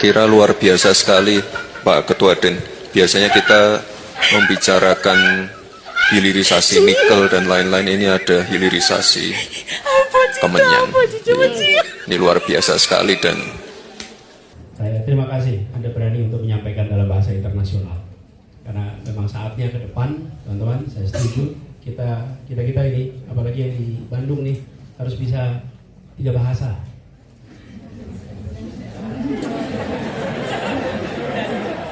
kira luar biasa sekali Pak Ketua Den. Biasanya kita membicarakan hilirisasi nikel dan lain-lain, ini ada hilirisasi kemenyan. Ini luar biasa sekali. Dan saya terima kasih Anda berani untuk menyampaikan dalam bahasa internasional, karena memang saatnya ke depan, teman-teman. Saya setuju kita ini, apalagi yang di Bandung nih, harus bisa 3 bahasa.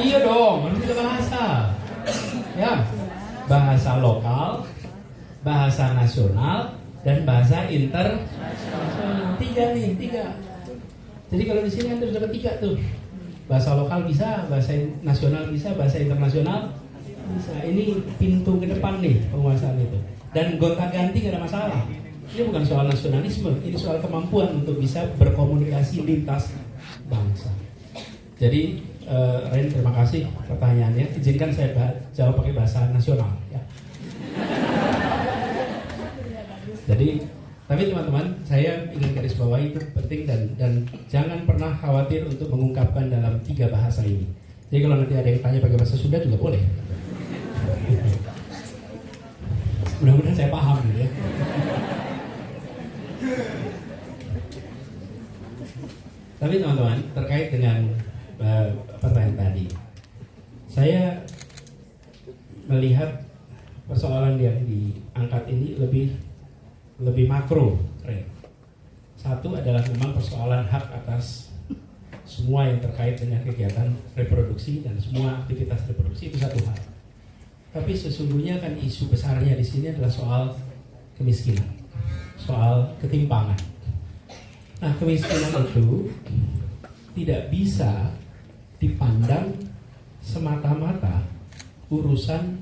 Iya dong, harus 3 bahasa. Ya, bahasa lokal, bahasa nasional, dan bahasa internasional. 3 nih, 3. Jadi kalau di sini Anda sudah dapat 3 tuh. Bahasa lokal bisa, bahasa nasional bisa, bahasa internasional bisa. Ini pintu ke depan nih penguasaan itu. Dan gonta-ganti gak ada masalah. Ini bukan soal nasionalisme, ini soal kemampuan untuk bisa berkomunikasi lintas bangsa. Jadi Ren, terima kasih pertanyaannya. Izinkan saya jawab pakai bahasa nasional. Ya. Jadi, tapi teman-teman, saya ingin garis bawahi itu penting, dan jangan pernah khawatir untuk mengungkapkan dalam 3 bahasa ini. Jadi kalau nanti ada yang tanya pakai bahasa Sunda juga boleh. Mudah-mudahan saya paham gitu ya. Tapi teman-teman, terkait dengan pertanyaan tadi, saya melihat persoalan yang diangkat ini lebih makro. Satu adalah memang persoalan hak atas semua yang terkait dengan kegiatan reproduksi dan semua aktivitas reproduksi, itu satu hal. Tapi sesungguhnya kan isu besarnya di sini adalah soal kemiskinan, soal ketimpangan. Nah, kemiskinan itu tidak bisa dipandang semata-mata urusan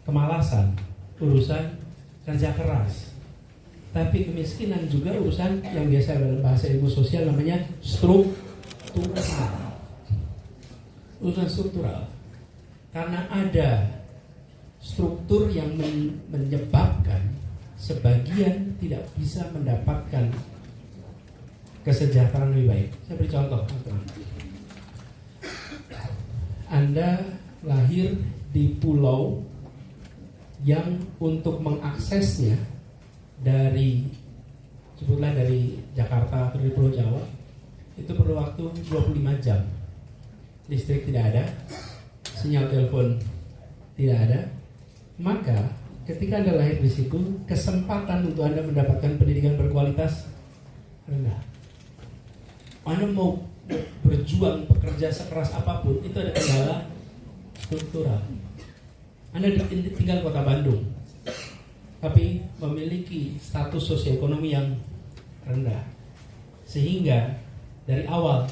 kemalasan, urusan kerja keras. Tapi kemiskinan juga urusan yang biasa dalam bahasa ilmu sosial namanya struktural. Urusan struktural. Karena ada struktur yang menyebabkan sebagian tidak bisa mendapatkan kesejahteraan lebih baik. Saya beri contoh, teman-teman. Anda lahir di pulau yang untuk mengaksesnya dari, sebutlah dari Jakarta atau dari Pulau Jawa, itu perlu waktu 25 jam. Listrik tidak ada, sinyal telepon tidak ada. Maka ketika Anda lahir di situ, kesempatan untuk Anda mendapatkan pendidikan berkualitas rendah. Anda mau berjuang, bekerja sekeras apapun, itu ada kendala struktural. Anda tinggal di kota Bandung, tapi memiliki status sosioekonomi yang rendah, sehingga dari awal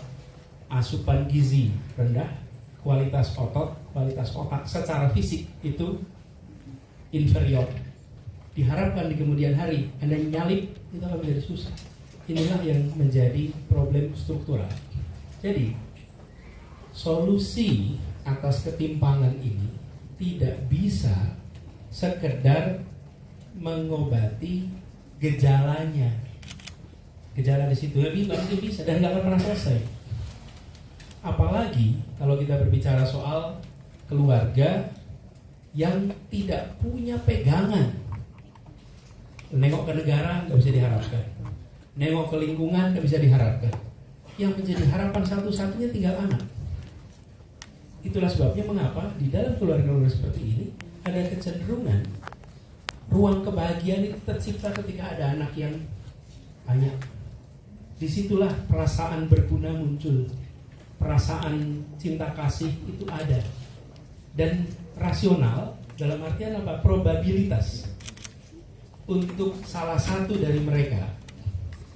asupan gizi rendah, kualitas otot, kualitas otak secara fisik itu inferior. Diharapkan di kemudian hari Anda nyalip, itu akan menjadi susah. Inilah yang menjadi problem struktural. Jadi solusi atas ketimpangan ini tidak bisa sekedar mengobati gejalanya. Gejala di situ nggak mungkin bisa dan nggak akan pernah selesai. Apalagi kalau kita berbicara soal keluarga yang tidak punya pegangan. Nengok ke negara nggak bisa diharapkan, nengok ke lingkungan nggak bisa diharapkan. Yang menjadi harapan satu-satunya tinggal anak. Itulah sebabnya mengapa di dalam keluarga-keluarga seperti ini ada kecenderungan ruang kebahagiaan itu tercipta ketika ada anak yang banyak. Disitulah perasaan berguna muncul, perasaan cinta kasih itu ada. Dan rasional dalam artian apa? Probabilitas untuk salah satu dari mereka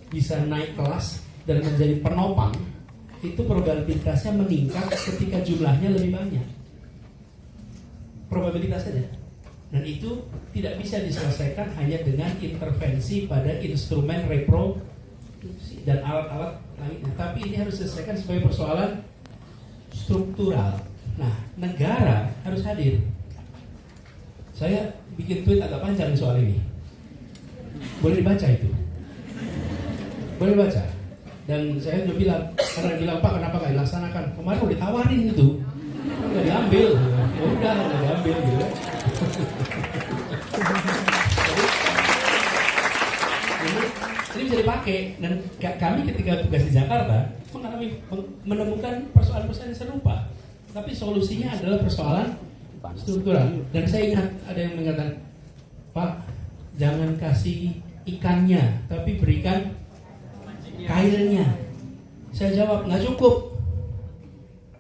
bisa naik kelas dan menjadi penopang, itu probabilitasnya meningkat ketika jumlahnya lebih banyak. Probabilitas saja. Dan itu tidak bisa diselesaikan hanya dengan intervensi pada instrumen reproduksi dan alat-alat lainnya. Tapi ini harus diselesaikan sebagai persoalan struktural. Nah, negara harus hadir. Saya bikin tweet agak panjang soal ini. Boleh dibaca itu. Boleh baca. Dan saya udah bilang, karena bilang Pak kenapa nggak dilaksanakan? Kemarin udah ditawarin itu, nggak diambil, ya udah nggak diambil gitu. Ini bisa dipakai dan kami ketika tugas di Jakarta menemukan persoalan-persoalan yang serupa, tapi solusinya adalah persoalan struktural. Dan saya ingat ada yang mengatakan, Pak jangan kasih ikannya, tapi berikan kailnya. Saya jawab, nggak cukup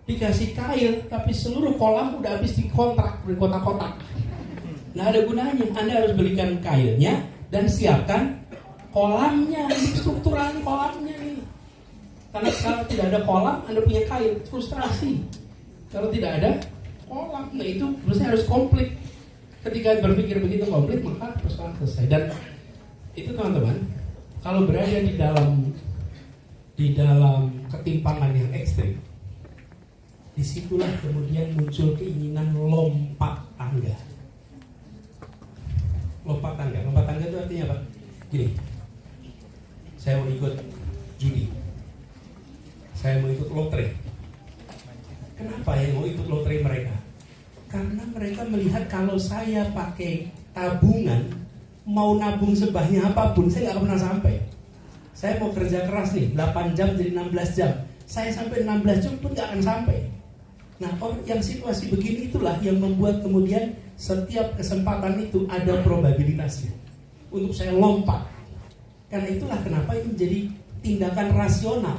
dikasih kail, tapi seluruh kolam udah habis dikontrak, berkotak-kotak. Nggak ada gunanya. Anda harus belikan kailnya dan siapkan kolamnya, struktural kolamnya nih. Karena kalau tidak ada kolam, Anda punya kail, frustrasi. Kalau tidak ada kolam, nah itu harus komplit. Ketika berpikir begitu komplit, maka persoalan selesai. Dan itu teman-teman, kalau berada di dalam ketimpangan yang ekstrim, disitulah kemudian muncul keinginan lompat tangga. Lompat tangga itu artinya apa? Gini, saya mau ikut judi, saya mau ikut lotre. Kenapa ya mau ikut lotre mereka? Karena mereka melihat kalau saya pakai tabungan, mau nabung sebahnya apapun, saya nggak pernah sampai. Saya mau kerja keras nih, 8 jam jadi 16 jam. Saya sampai 16 jam pun nggak akan sampai. Nah, yang situasi begini itulah yang membuat kemudian setiap kesempatan itu ada probabilitasnya untuk saya lompat. Karena itulah kenapa itu menjadi tindakan rasional.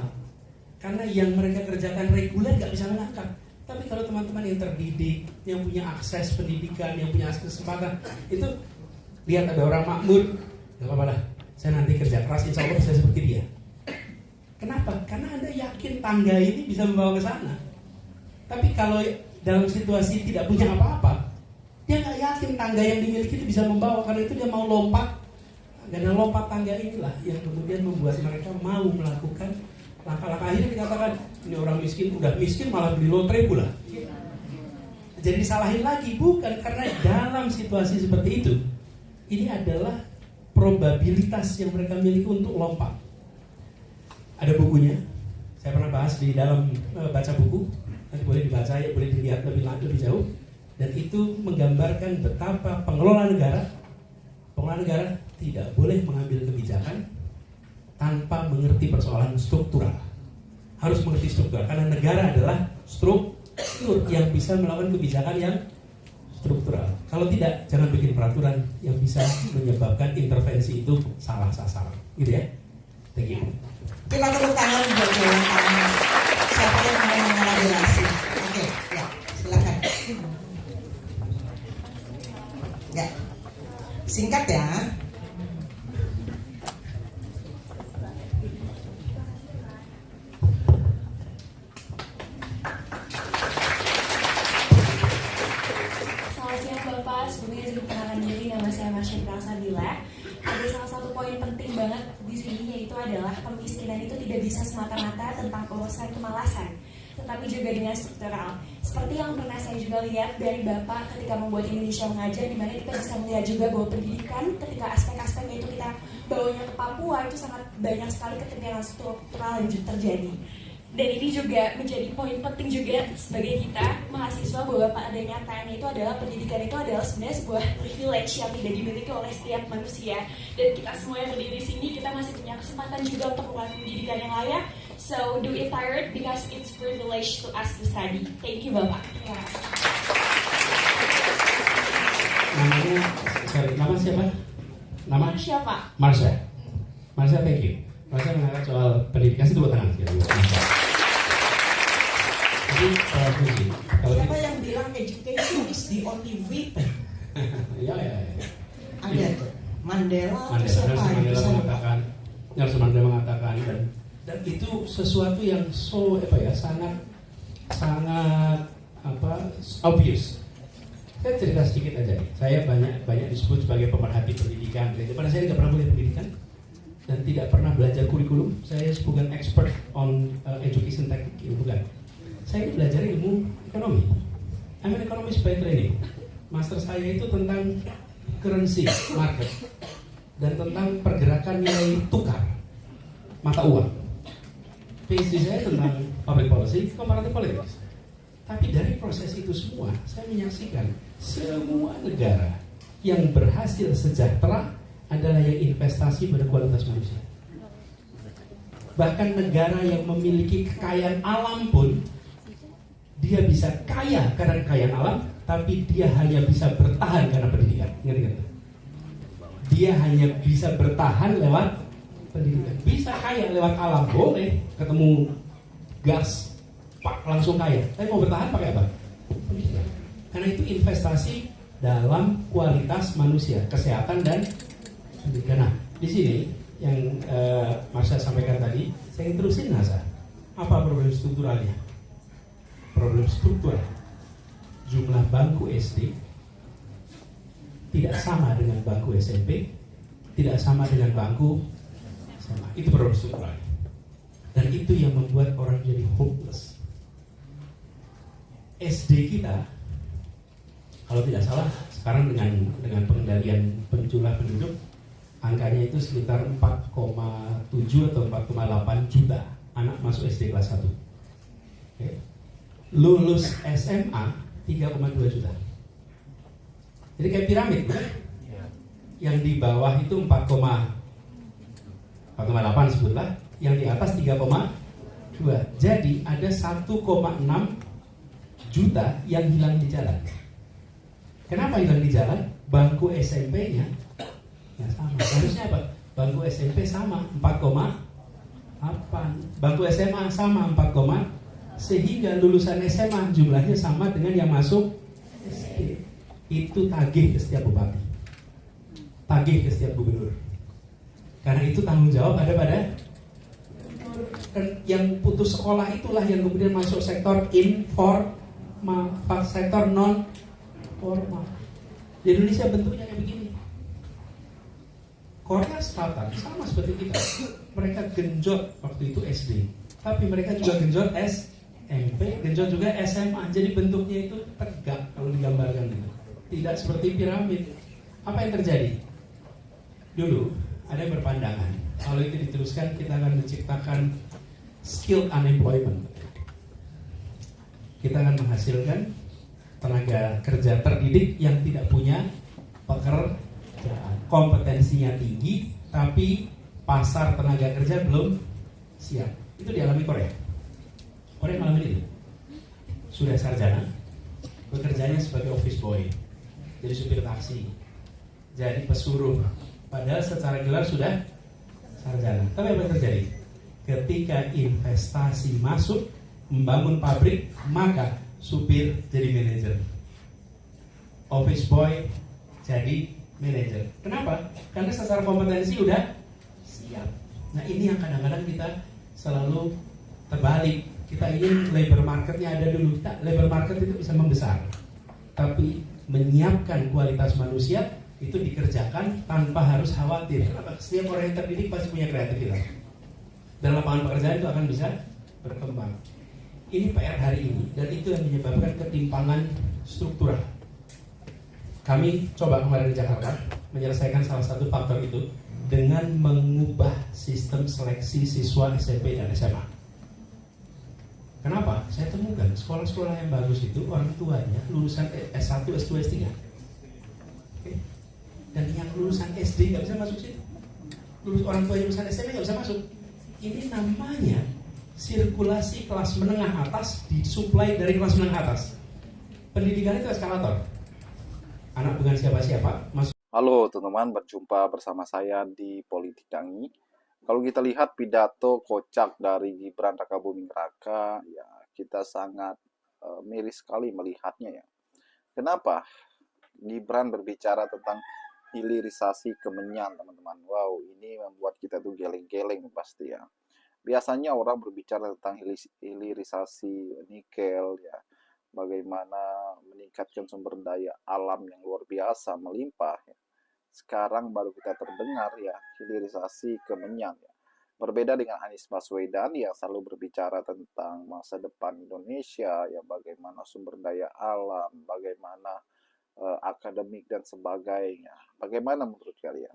Karena yang mereka kerjakan reguler nggak bisa mengangkat. Tapi kalau teman-teman yang terdidik, yang punya akses pendidikan, yang punya akses kesempatan, itu lihat ada orang makmur, nggak apa-apa lah. Saya nanti kerja keras, insya Allah bisa seperti dia. Kenapa? Karena Anda yakin tangga ini bisa membawa ke sana. Tapi kalau dalam situasi tidak punya apa-apa, dia nggak yakin tangga yang dimiliki itu bisa membawa. Karena itu dia mau lompat. Karena lompat tangga inilah yang kemudian membuat mereka mau melakukan langkah-langkah. Akhirnya dikatakan, ini orang miskin, udah miskin malah beli lotre pula. Jadi disalahin lagi, bukan karena dalam situasi seperti itu. Ini adalah probabilitas yang mereka miliki untuk lompat. Ada bukunya, saya pernah bahas di dalam baca buku, nanti boleh dibaca ya, boleh dilihat lebih jauh. Dan itu menggambarkan betapa pengelola negara tidak boleh mengambil kebijakan tanpa mengerti persoalan struktural. Harus mengerti struktural, karena negara adalah struktur yang bisa melakukan kebijakan yang struktural. Kalau tidak, jangan bikin peraturan yang bisa menyebabkan intervensi itu salah sasaran. Gitu ya. Thank you. Kita tepuk tangan buat Dewan Tangan. Siapa yang mau mengelaborasi? Oke, ya, silakan. Ya, singkat ya. Sebelumnya izin perkenalan diri, nama saya Marsha Prasabila. Ada salah satu poin penting banget di sini, yaitu adalah kemiskinan itu tidak bisa semata-mata tentang urusan kemalasan, tetapi juga dengan struktural. Seperti yang pernah saya juga lihat dari Bapak ketika membuat Indonesia Mengajar, di mana kita bisa melihat juga bahwa pendidikan ketika aspek-aspeknya itu kita bawanya ke Papua, itu sangat banyak sekali ketimpangan struktural yang terjadi. Dan ini juga menjadi poin penting juga sebagai kita mahasiswa, bahwa pada nyatanya itu adalah pendidikan itu adalah sebenarnya sebuah privilege yang tidak dimiliki oleh setiap manusia. Dan kita semua yang berdiri di sini, kita masih punya kesempatan juga untuk melakukan pendidikan yang layak. So do it tired because it's privilege to us to study. Thank you Bapak. Ya. Nama siapa? Nama siapa? Marsha, thank you. Marsha mengangkat soal pendidikan, sih tepuk tangan. Siapa yang bilang education is the only weapon? Ya. Ada tuh. Mandela Nelson Mandela mengatakan dan itu sesuatu yang sangat obvious. Saya cerita sedikit aja nih. Saya banyak disebut sebagai pemerhati pendidikan. Pada saya tidak pernah boleh pendidikan dan tidak pernah belajar kurikulum. Saya bukan expert on education technique, bukan. Saya belajar ilmu ekonomi. I'm an economist by training. Master saya itu tentang currency market dan tentang pergerakan nilai tukar mata uang. PhD saya tentang public policy, comparative politics. Tapi dari proses itu semua, saya menyaksikan semua negara yang berhasil sejahtera adalah yang investasi pada kualitas manusia. Bahkan negara yang memiliki kekayaan alam pun, dia bisa kaya karena kekayaan alam, tapi dia hanya bisa bertahan karena pendidikan. Ingat-ingat. Dia hanya bisa bertahan lewat pendidikan. Bisa kaya lewat alam, boleh. Ketemu gas, pak langsung kaya. Tapi mau bertahan pakai apa? Pendidikan. Karena itu investasi dalam kualitas manusia, kesehatan dan pendidikan. Nah, di sini yang Marsha sampaikan tadi, saya ingin terusin NASA. Apa problem strukturalnya? Problem struktural, jumlah bangku SD tidak sama dengan bangku SMP, tidak sama dengan bangku SMA. Itu problem struktural. Dan itu yang membuat orang jadi hopeless. SD kita, kalau tidak salah, sekarang dengan pengendalian jumlah penduduk, angkanya itu sekitar 4,7 atau 4,8 juta anak masuk SD kelas 1. Oke. Lulus SMA 3,2 juta. Jadi kayak piramid, kan? Yang di bawah itu 4,8 sebutlah, yang di atas 3,2. Jadi ada 1,6 juta yang hilang di jalan. Kenapa hilang di jalan? Bangku SMP-nya ya sama. Harusnya apa? Bangku SMP sama 4,8. Bangku SMA sama 4, sehingga lulusan SMA jumlahnya sama dengan yang masuk SD. Itu tagih ke setiap bupati, tagih ke setiap gubernur. Karena itu tanggung jawab ada pada yang putus sekolah, itulah yang kemudian masuk sektor informal, sektor non formal. Di Indonesia bentuknya kayak begini. Korea Selatan sama seperti kita. Mereka genjot waktu itu SD, tapi mereka juga genjot SMP, genjot juga SMA. Jadi bentuknya itu tegak kalau digambarkan itu. Tidak seperti piramid. Apa yang terjadi? Dulu ada yang berpandangan kalau itu diteruskan kita akan menciptakan skilled unemployment. Kita akan menghasilkan tenaga kerja terdidik yang tidak punya pekerjaan. Kompetensinya tinggi, tapi pasar tenaga kerja belum siap. Itu dialami Korea. Korea mengalami itu. Sudah sarjana, bekerjanya sebagai office boy, jadi supir taksi, jadi pesuruh. Padahal secara gelar sudah sarjana. Tapi apa yang terjadi? Ketika investasi masuk, membangun pabrik, maka supir jadi manajer, office boy jadi manajer. Kenapa? Karena secara kompetensi udah siap. Nah ini yang kadang-kadang kita selalu terbalik. Kita ingin labor marketnya ada dulu. Labor market itu bisa membesar, tapi menyiapkan kualitas manusia itu dikerjakan tanpa harus khawatir. Kenapa? Setiap orang yang terdidik pasti punya kreativitas, dan lapangan pekerjaan itu akan bisa berkembang. Ini PR hari ini, dan itu yang menyebabkan ketimpangan struktural. Kami coba kemarin di Jakarta menyelesaikan salah satu faktor itu dengan mengubah sistem seleksi siswa SMP dan SMA. Kenapa? Saya temukan sekolah-sekolah yang bagus itu orang tuanya lulusan S1, S2, S3. Oke. Dan yang lulusan SD nggak bisa masuk situ. Orang tuanya lulusan SMP nggak bisa masuk. Ini namanya sirkulasi kelas menengah atas disuplai dari kelas menengah atas. Pendidikan itu eskalator. Anak bukan siapa-siapa masuk. Halo teman-teman, berjumpa bersama saya di Politik Dangi. Kalau kita lihat pidato kocak dari Gibran Rakabuming Raka, ya kita sangat miris sekali melihatnya ya. Kenapa? Gibran berbicara tentang hilirisasi kemenyan, teman-teman. Wow, ini membuat kita tuh geleng-geleng pasti ya. Biasanya orang berbicara tentang hilirisasi nikel ya, bagaimana meningkatkan sumber daya alam yang luar biasa melimpah ya. Sekarang baru kita terdengar ya hilirisasi kemenyan ya. Berbeda dengan Anies Baswedan yang selalu berbicara tentang masa depan Indonesia ya, bagaimana sumber daya alam, bagaimana akademik dan sebagainya. Bagaimana menurut kalian?